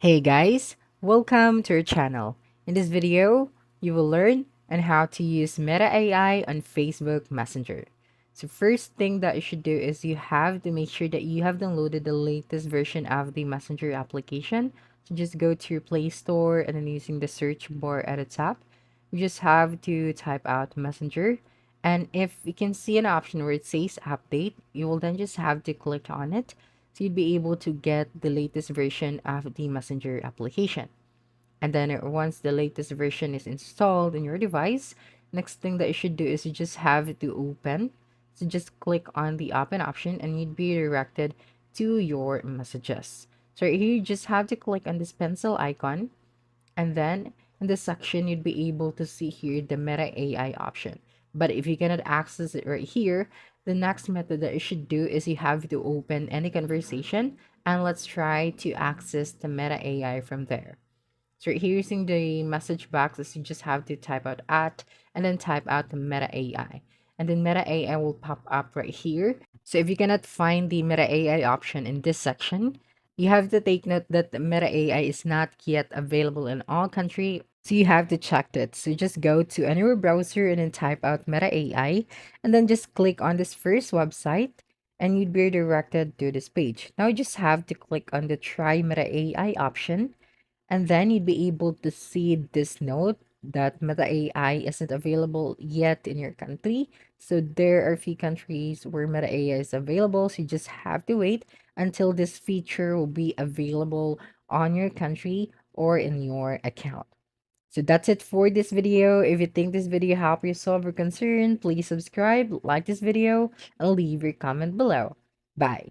Hey guys, welcome to our channel. In this video, you will learn on how to use Meta AI on Facebook Messenger. So first thing that you should do is you have to make sure that you have downloaded the latest version of the Messenger application. So just go to your Play Store and then using the search bar at the top, you just have to type out Messenger. And if you can see an option where it says update, you will then just have to click on it so you'd be able to get the latest version of the Messenger application. And then once the latest version is installed in your device, next thing that you should do is you just have to open. So just click on the open option and you'd be directed to your messages. So here you just have to click on this pencil icon, and then in this section, you'd be able to see here the Meta AI option. But if you cannot access it right here, the next method that you should do is you have to open any conversation and let's try to access the Meta AI from there. So right here using the message box is you just have to type out at and then type out the Meta AI. And then Meta AI will pop up right here. So if you cannot find the Meta AI option in this section, you have to take note that the Meta AI is not yet available in all country. So you have to check that. So just go to anywhere browser and then type out Meta AI and then just click on this first website and you'd be redirected to this page. Now you just have to click on the try Meta AI option, and then you'd be able to see this note that Meta AI isn't available yet in your country. So there are a few countries where Meta AI is available. So you just have to wait until this feature will be available on your country or in your account. So that's it for this video. If you think this video helped you solve your concern, please subscribe, like this video, and leave your comment below. Bye.